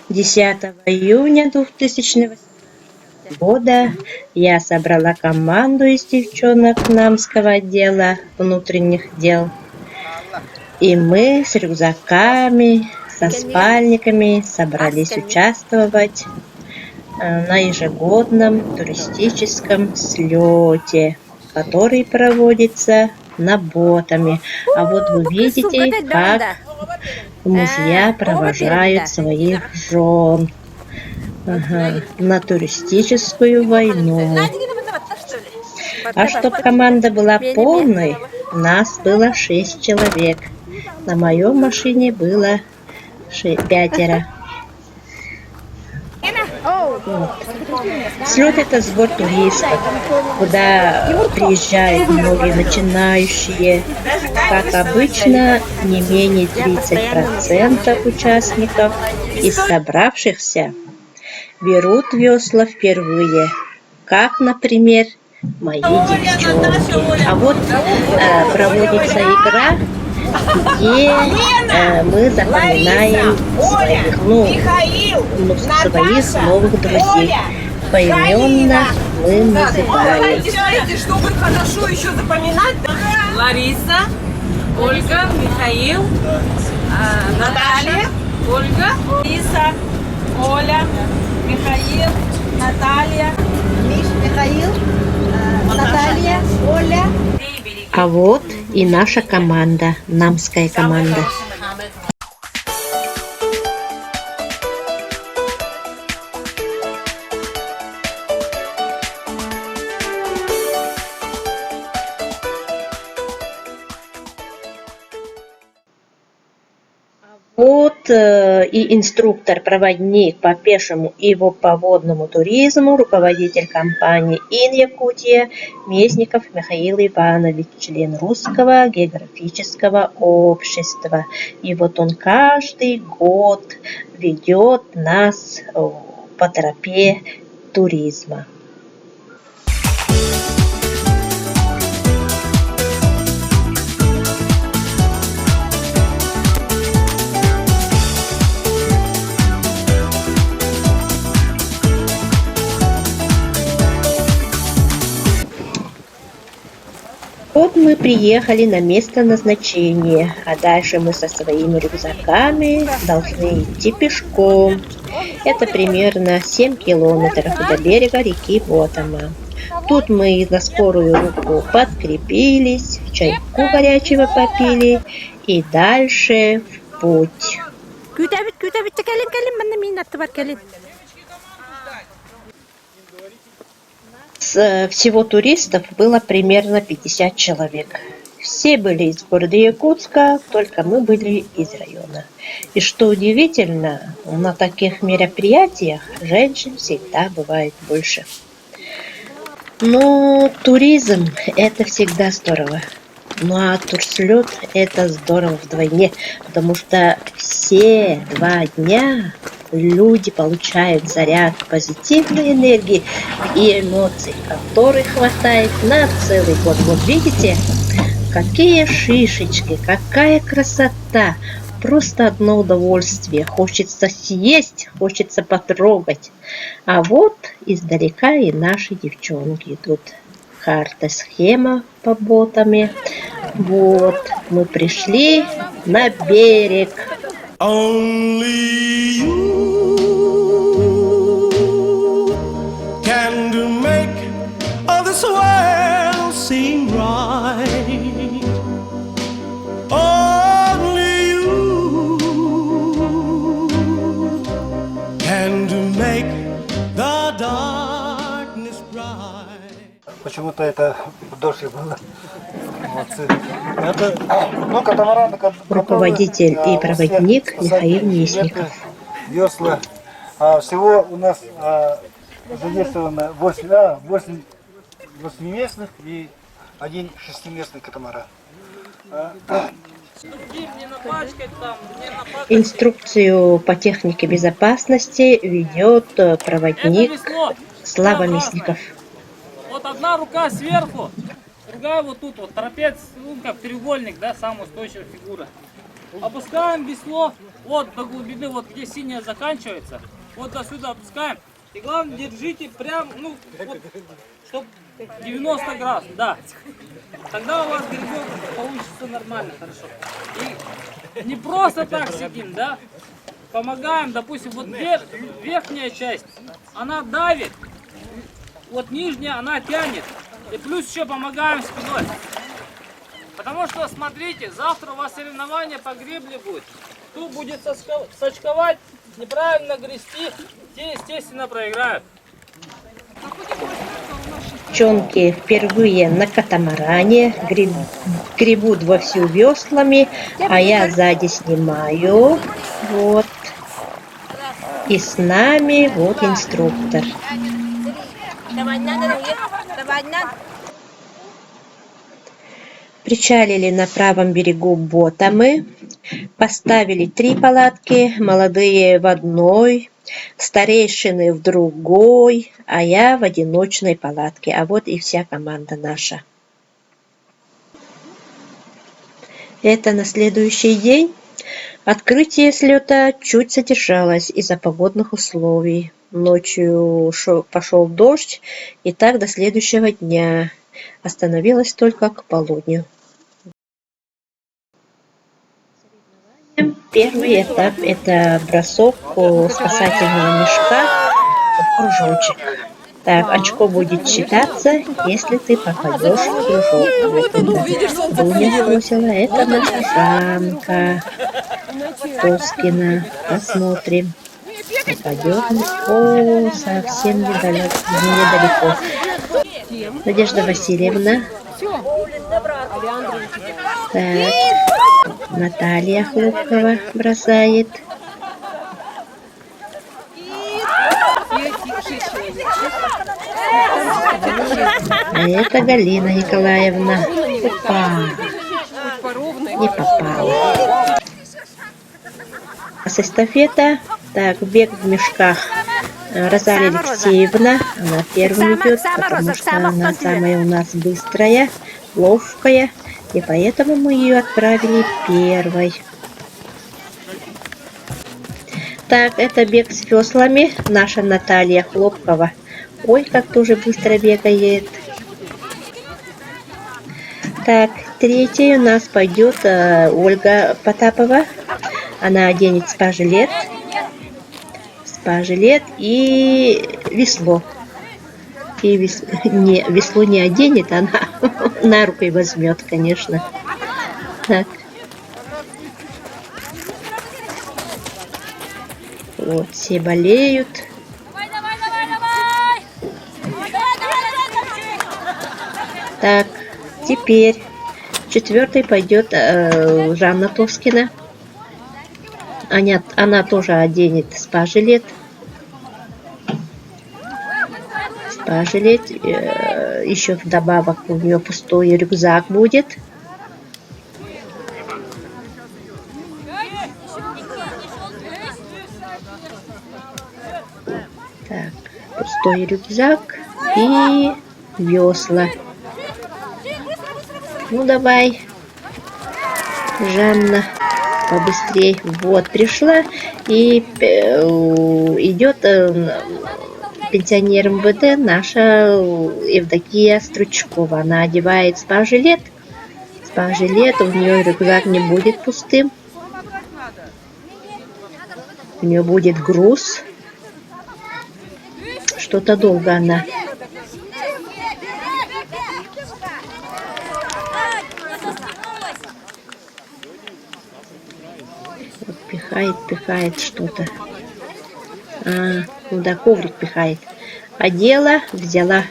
10 июня 2018 года я собрала команду из девчонок Намского отдела внутренних дел. И мы с рюкзаками, со спальниками собрались участвовать на ежегодном туристическом слете, который проводится на ботами. А вот вы видите, как мужья провожают своих жен на туристическую войну. А чтобы команда была полной, нас было 6 человек. На моей машине было 5. Слет — это сбор туристов, куда приезжают многие начинающие. Как обычно, не менее 30% участников из собравшихся берут весла впервые, как, например, мои девчонки. А вот проводится игра, где мы запоминаем своих новых друзей. Поименно мы называем. Представляете, что будет хорошо еще запоминать? Лариса, Ольга, Михаил, Наталья, Ольга, Лариса, Оля, Михаил, Наталья, Михаил, Наталья, Оля. А вот и наша команда, Намская команда. Вот и инструктор-проводник по пешему и по водному туризму, руководитель компании «Ин-Якутия» Мезников Михаил Иванович, член Русского географического общества. И вот он каждый год ведет нас по тропе туризма. Вот мы приехали на место назначения, а дальше мы со своими рюкзаками должны идти пешком. Это примерно 7 километров до берега реки Ботама. Тут мы на скорую руку подкрепились, чайку горячего попили и дальше в путь. Всего туристов было примерно 50 человек. Все были из города Якутска, только мы были из района. И что удивительно, на таких мероприятиях женщин всегда бывает больше. Но туризм – это всегда здорово. Ну а турслет – это здорово вдвойне, потому что все 2 дня люди получают заряд позитивной энергии и эмоций, которых хватает на целый год. Вот видите, какие шишечки, какая красота! Просто одно удовольствие. Хочется съесть, хочется потрогать. А вот издалека и наши девчонки идут. Карта, схема по ботами. Вот, мы пришли на берег. Only you can make all this world seem right. Only you can make the darkness bright. Почему-то это в дождь было. Это, катамараны, Руководитель и проводник Михаил Мезников. Весла. Всего у нас задействовано 8 местных и 1 6-местный катамаран. Инструкцию по технике безопасности ведет проводник Слава Мезников. Вот одна рука сверху, другая вот тут, вот трапец, ну как треугольник, да, самая устойчивая фигура. опускаем весло вот до глубины, вот где синяя заканчивается. Вот до сюда опускаем. И главное, держите прям, ну, вот, чтобы 90 градусов, да. Тогда у вас грибок получится нормально, хорошо. И не просто так сидим, да. Помогаем, допустим, вот верхняя часть, она давит, вот нижняя, она тянет. И плюс еще помогаем спиной. Потому что, смотрите, завтра у вас соревнования по гребле будет. Кто будет сачковать, неправильно грести, те, естественно, проиграют. Девчонки впервые на катамаране, гребут вовсю веслами, а я сзади снимаю. Вот. И с нами вот инструктор. Причалили на правом берегу ботами, поставили 3 палатки, молодые в одной, старейшины в другой, а я в одиночной палатке. А вот и вся команда наша. Это на следующий день. Открытие слета чуть задержалось из-за погодных условий. Ночью пошел дождь, и так до следующего дня. Остановилась только к полудню. Первый этап – это бросок спасательного мешка в кружочек. Так, очко будет считаться, если ты попадешь в кружок. Дуня бросила, это наша самка Тоскина. Посмотрим, попадет. О, совсем недалеко. Надежда Васильевна. Так, Наталья Хлопкова бросает. А это Галина Николаевна. Опа. Не попала. Эстафета. Так, бег в мешках. Розалия Алексеевна. Она первым идет, потому что она самая у нас быстрая, ловкая. И поэтому мы ее отправили первой. Так, это бег с веслами. Наша Наталья Хлопкова. Ой, как тоже быстро бегает. Так, третьей у нас пойдет Ольга Потапова. Она оденет спа-жилет. Спа-жилет и весло. И весло не оденет, она на руку возьмет, конечно. Так. Вот, все болеют. Так, теперь четвертый пойдет Жанна Тоскина. Она тоже оденет спа-жилет. Спа-жилет. Еще вдобавок у нее пустой рюкзак будет. Так, пустой рюкзак и весла. Ну давай, Жанна, побыстрей. Вот, пришла и идет пенсионер МВД наша Евдокия Стручкова. Она одевает спа-жилет. Спа-жилет, у нее рюкзак не будет пустым. У нее будет груз. Что-то долго она. Вот пихает что-то. Ну да, коврик пихает. Одела, взяла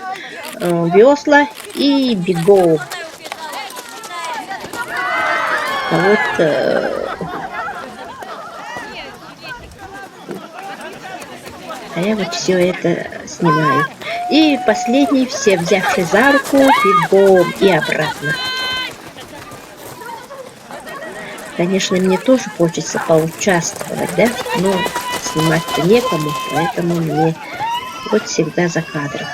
весла и бегом. А вот а я вот все это снимаю. И последний, все взявши за руку, бегом и обратно. Конечно, мне тоже хочется поучаствовать, да? Но снимать-то некому, поэтому мне вот всегда за кадром.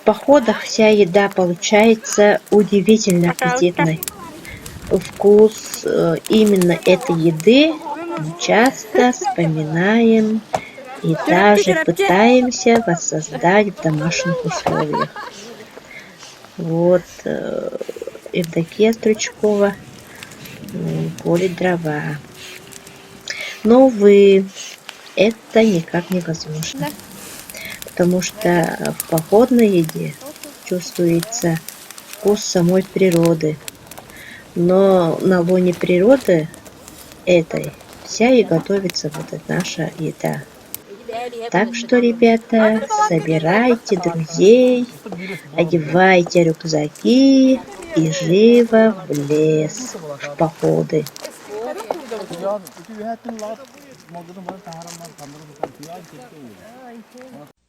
походах вся еда получается удивительно аппетитной. Вкус именно этой еды мы часто вспоминаем и даже пытаемся воссоздать в домашних условиях. Вот Евдокия Стручкова колет дрова. Но, увы, это никак невозможно. Потому что в походной еде чувствуется вкус самой природы. Но на лоне природы этой вся и готовится вот эта наша еда. Так что, ребята, собирайте друзей, одевайте рюкзаки и живо в лес, в походы.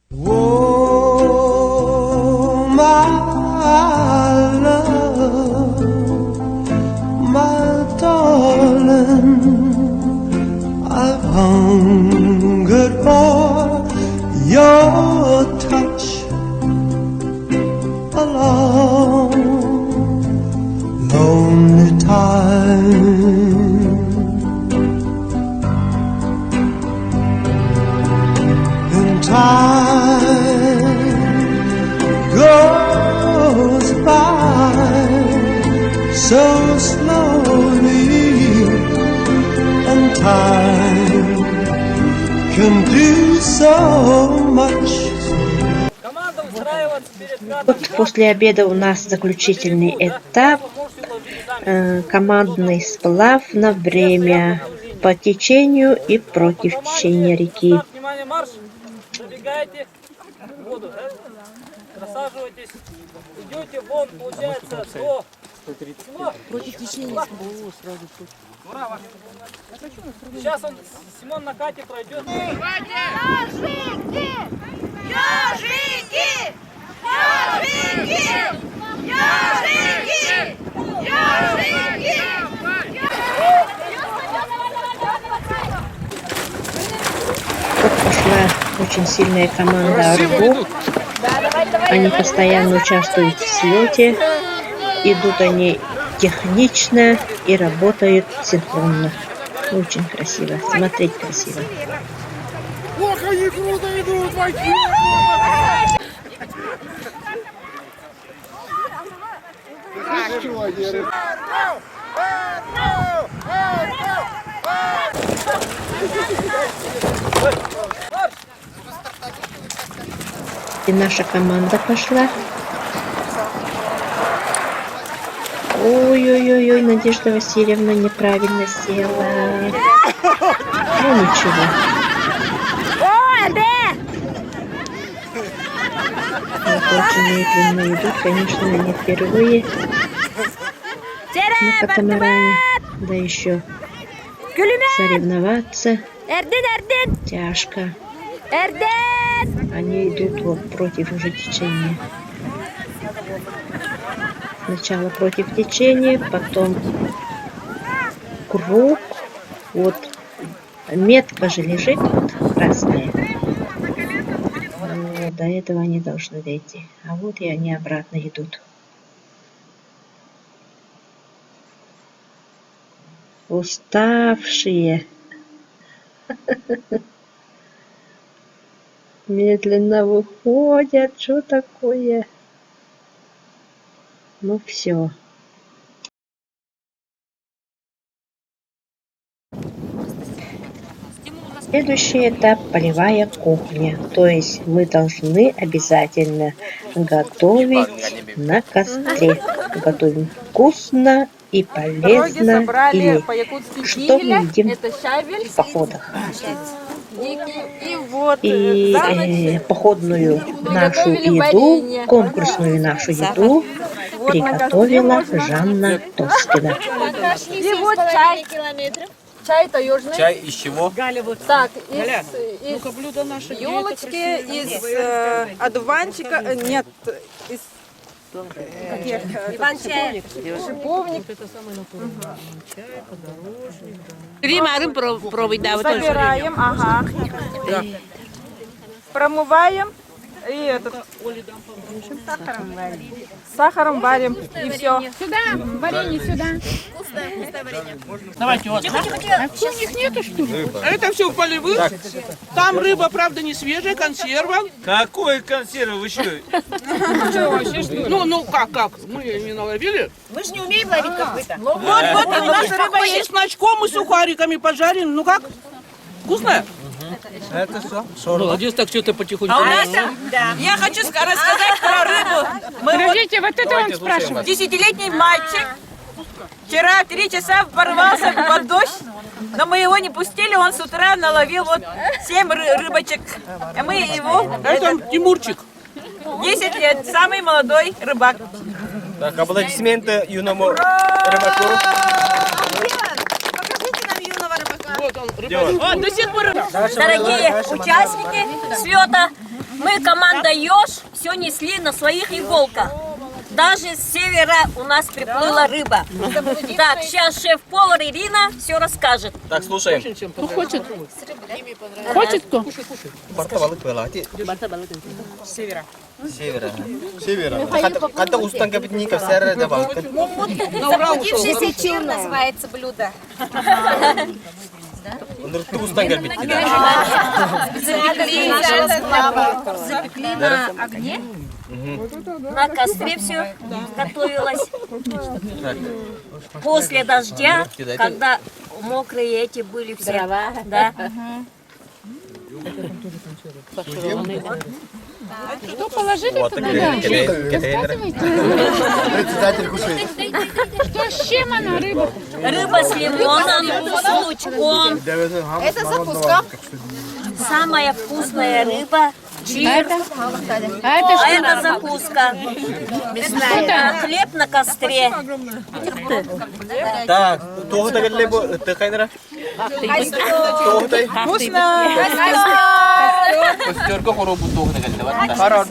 Oh, my love, my darling, I've hungered for your touch a long, lonely time. And time goes by so slowly, and time can do so much. Команда устраивается перед Вот кадром. после обеда у нас заключительный этап. Командный сплав на время по течению и против течения реки. Так, внимание, марш. Забегайте в воду. Рассаживайтесь. Идете вон, получается, до... Против течения. Сейчас он, Симон на кате пройдет. Вот пошла очень сильная команда «Аргу». Они постоянно участвуют в слете. Идут они технично и работают синхронно. Очень красиво. Смотреть красиво. Ох, они круто идут, войти! И наша команда пошла. Ой-ой-ой, Надежда Васильевна неправильно села. Ну ничего. Вот очень медленно идут, конечно, они впервые на катамаране. Да еще соревноваться тяжко. Они идут вот против уже течения. Сначала против течения, потом круг. Вот метка же лежит вот, красная. Но до этого они должны дойти. А вот и они обратно идут. Уставшие. Медленно выходят. Что такое? Ну все. Следующий этап – полевая кухня. То есть мы должны обязательно готовить на костре. Готовим вкусно и полезно. Или что мы едим в походах. И походную нашу еду, конкурсную нашу еду приготовила Жанна Тоскина. И вот чай. Чай таежный. Чай из чего? Так, из елочки, из одуванчика, нет, из каких? Шиповник. Собираем, ага. Промываем, и этот... Сахаром варим, и все. Сюда, варенье сюда. Давайте вот. У них нету что ли? Это все полевых. Там рыба, правда, не свежая, консерва. Какой консервы? Вы что? Ну, как? Мы не наловили. Мы же не умеем ловить копыта. Вот, у нас рыба есть с чесночком и сухариками пожарим. Ну как? Вкусная? Это что? Молодец, так что-то потихоньку. А у нас, я хочу рассказать про рыбу. Мы вот Подождите, вот это он спрашивает. 10-летний мальчик вчера 3 часа порвался под дождь, но мы его не пустили, он с утра наловил вот 7 рыбочек. А мы его, Это Тимурчик. 10 лет, самый молодой рыбак. Так, аплодисменты юному рыбаку. Покажите нам юного рыбака. Вот он, рыбак. Он до сих пор... Дорогие участники слета, мы, команда «Ёж», все несли на своих иголках. Даже с севера у нас приплыла рыба. Так, сейчас шеф-повар Ирина все расскажет. Так, слушаем. Кто хочет? Хочет кто? Севера. Когда устанка бедников серая добавка. Заблудившийся чур называется блюдо. Устанка бедников. Запекли на огне. На костре все готовилось. После дождя, когда мокрые эти были все. Да. Что положили туда? Рассказывайте. Председатель кушает. Что с чем она, рыба? Рыба с лимоном, с лучком. Это закуска. Самая вкусная рыба. Чир. А это А что? это закуска. Хлеб на костре. Так, того так лебо, ты хайнера? Костерка хоробу того так.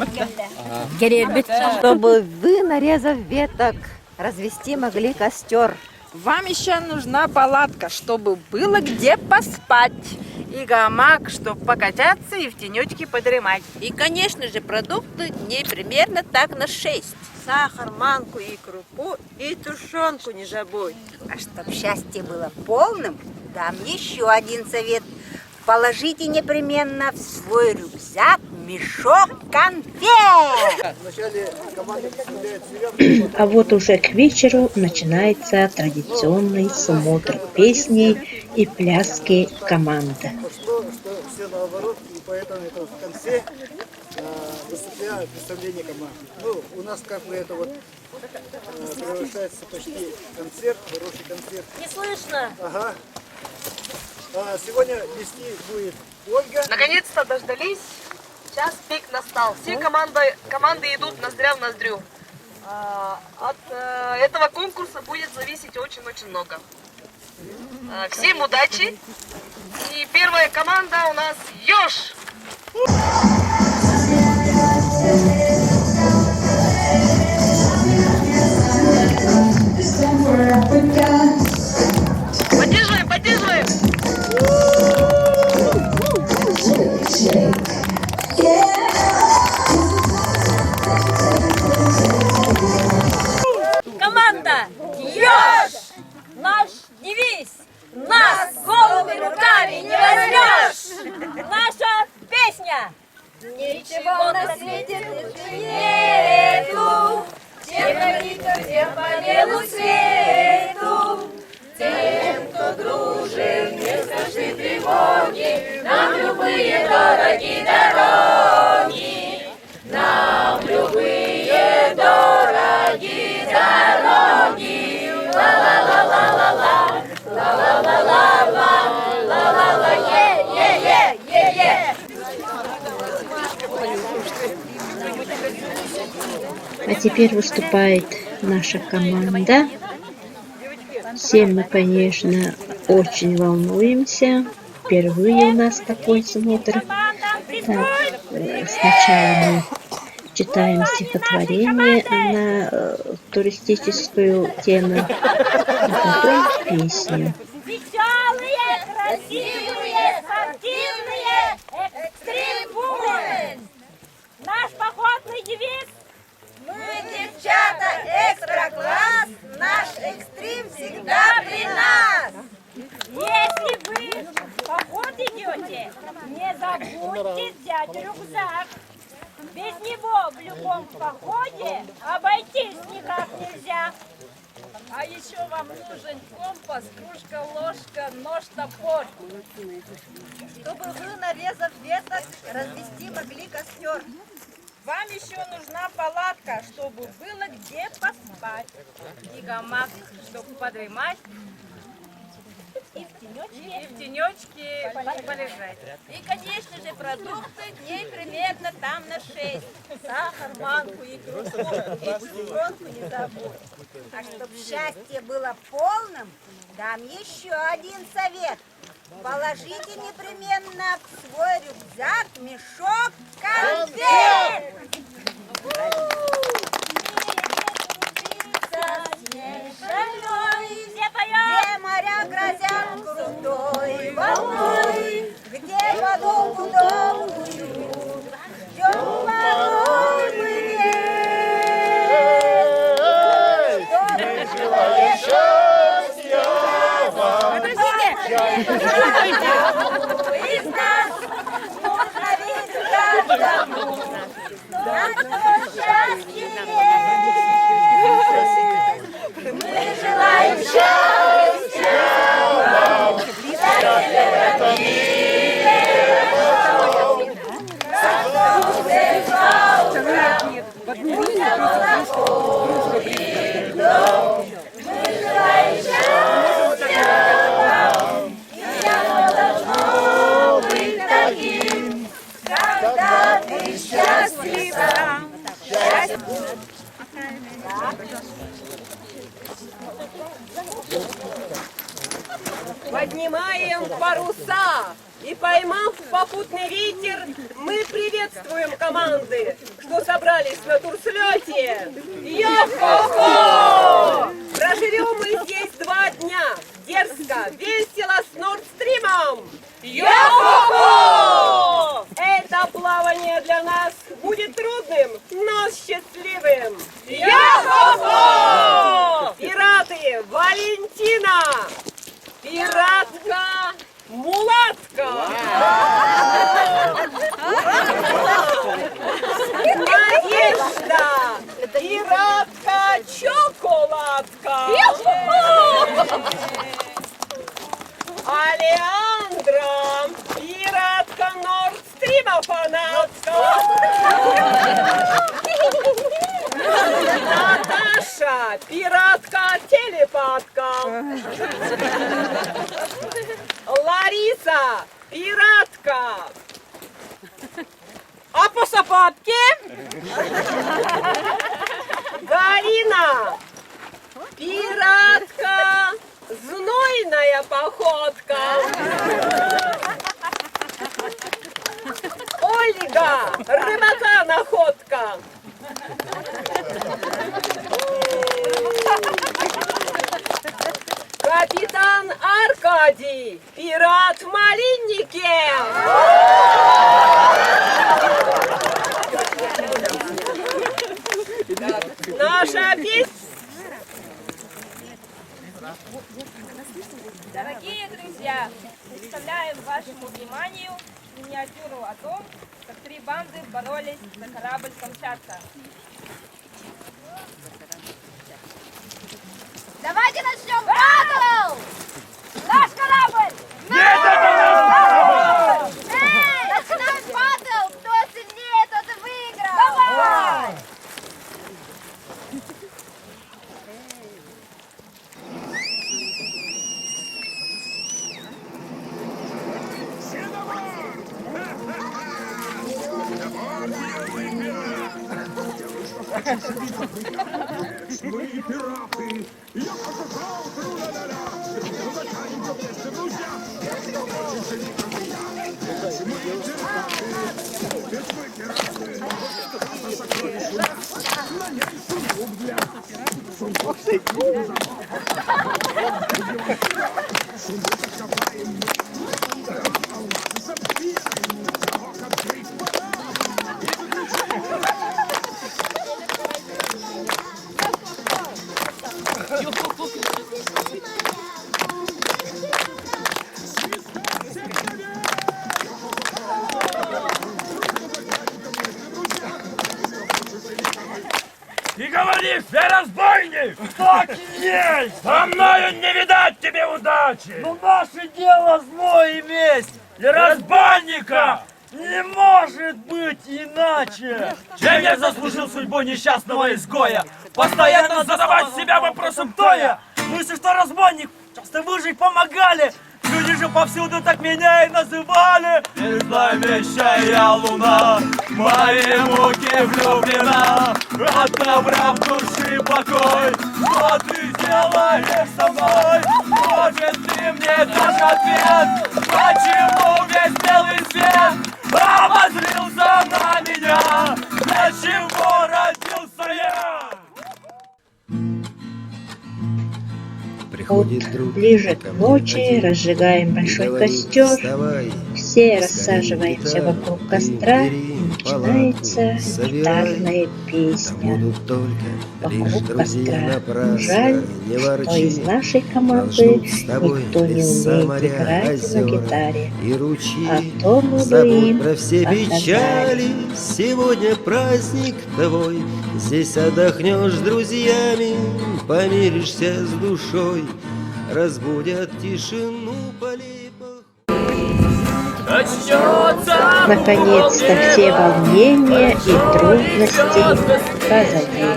Чтобы вы, нарезав веток, развести могли костер. Вам еще нужна палатка, чтобы было где поспать. И гамак, чтобы покататься и в тенечке подремать. И, конечно же, продукты дней примерно так на 6. Сахар, манку и крупу, и тушенку не забудь. А чтоб счастье было полным, дам еще один совет. Положите непременно в свой рюкзак мешок конфет. А вот уже к вечеру начинается традиционный смотр песней и пляски команды. Что все наоборот, и поэтому это в конце выступляет представление команды. Ну, у нас как бы это вот превращается почти концерт, хороший концерт. Не слышно. Ага. Сегодня вести будет Ольга. Наконец-то дождались. Час пик настал. Все команды идут ноздря в ноздрю. От этого конкурса будет зависеть очень-очень много. Всем удачи. И первая команда у нас «Ёж». Поддерживаем, поддерживаем. Команда «Ёж». Наш девиз. Нас голыми руками не возьмешь. Наша песня. Ничего на свете нету, чем родиться всем по белу свету. Тем, кто дружит, не страшны тревоги, нам любые дороги дороги. Нам любые дороги дороги. Ла-ла-ла-ла-ла-ла, ла-ла-ла-ла-ла, ла-ла-ла, е-е-е-е-е. А теперь выступает наша команда. Все мы, конечно, очень волнуемся. Впервые у нас такой смотр. Так, сначала мы читаем стихотворение на туристическую тему, а потом песню. Веселые, красивые, спортивные, экстрим-вумен. Наш рюкзак. Без него в любом походе обойтись никак нельзя. А еще вам нужен компас, кружка, ложка, нож, топор. Чтобы вы, нарезав веток, развести могли костер. Вам еще нужна палатка, чтобы было где поспать. И гамак, чтобы подремать. И в тенечке полежать. И, конечно же, продукты дней примерно там на 6. Сахар, манку, икру, и бутифронку не забудь. А чтобы счастье было полным, дам еще один совет. Положите непременно в свой рюкзак мешок конфет. Где моря грозят крутой волной, где воду глубокую ждем порой мы не желаем счастья вам. Из нас нужно ведь каждому на то счастье есть. Мы желаем счастья вам, счастья в этом мире. Солнце за утром, заходит дом. Мы желаем счастья вам, и оно должно быть таким, когда ты счастлив сам. Поднимаем паруса и, поймав попутный ветер, мы приветствуем команды, что собрались на турслете. Йо-хо-хо! Проживем мы здесь 2 дня, дерзко, весело с Нордстримом. Йо-хо-хо! Это плавание для нас будет трудным, но счастливым. Йо-хо-хо! Пираты Валентина! Пиратка Мулатка! Надежда! Пиратка Чоколадка! Алеандра! Пиратка Нордстрима фанатка! Наташа! Пиратка телепатка! Лариса! Пиратка! А по сапатке? Галина! Пиратка! Знойная походка! Ольга! Рыбака находка! Капитан Аркадий! Пират в малиннике! Наша песня! Дорогие друзья, представляем вашему вниманию миниатюру о том, как 3 банды боролись за корабль Камчатка. Давайте начнем батл! Наш корабль! Нет, это наш корабль! Начинаем батл! Кто сильнее, тот и выиграл! Давай! Мои пираты! Я показал! Труля-ля-ля! Заканчивайте песни, друзья! Мы пираты! Ведь мы пираты! Это сокровище! На ней сундук для... Сундук откопаем! Алмазы сапфиры! Замок открыть пора! И говоришь, я разбойник! Так и есть! Со мною не видать тебе удачи! Но наше дело зло и месть! Для разбойника не может быть иначе! Чем я заслужил судьбу несчастного изгоя? Постоянно задавать себя вопросом, кто я? Мысли, что разбойник, часто выжить помогали! Люди же повсюду так меня и называли. Зловещая луна, мои муки влюблена, отобрав души покой. Что ты делаешь со мной? Может, ты мне дашь ответ? Почему весь белый свет обозрился на меня? Для чего родился я? Вот ближе к ночи разжигаем большой костер, все рассаживаемся вокруг костра, и начинается гитарная песня вокруг костра. Жаль, что из нашей команды никто не умеет играть на гитаре, а то мы бы им показали. Сегодня праздник твой, здесь отдохнешь с друзьями, помиришься с душой, разбудят тишину полей. Наконец-то все волнения и трудности позади.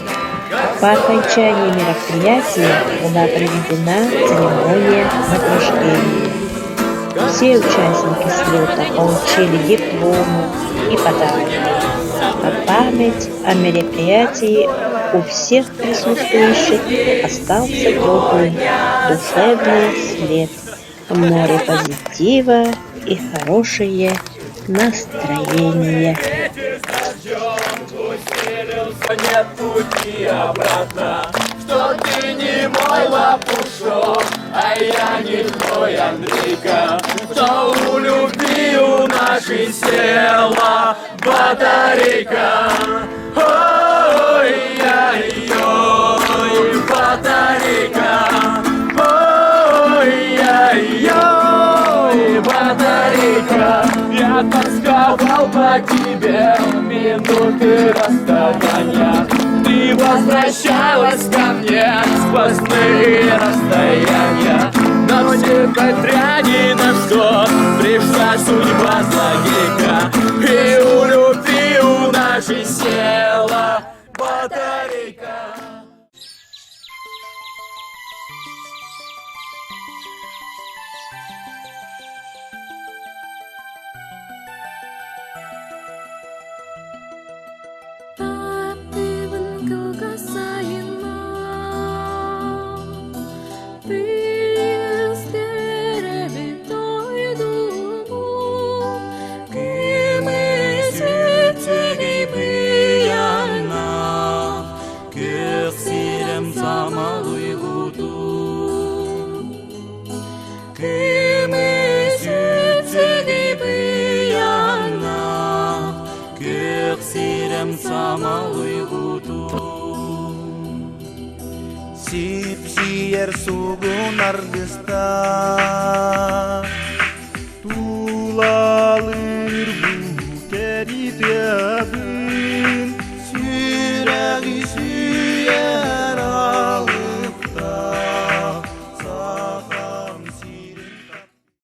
По окончании мероприятия была проведена церемония награждения. Все участники слета получили дипломы и подарки. А память о мероприятии у всех присутствующих остался теплый, душевный след, море позитива и хорошее настроение. Нет пути обратно, что ты не мой лопушок, а я не твой Андрейка, что у любви у нашей села батарейка. Ой-яй-яй, батарейка, ой-яй-яй, батарейка. Я тосковал по тебе минуты расставания. Ты возвращалась ко мне сквозные расстояния. Но несмотря ни на что пришла судьба злодейка, и у любви у нашей села батарейка. Sipsier sugun argısta Tulalır bu keritebi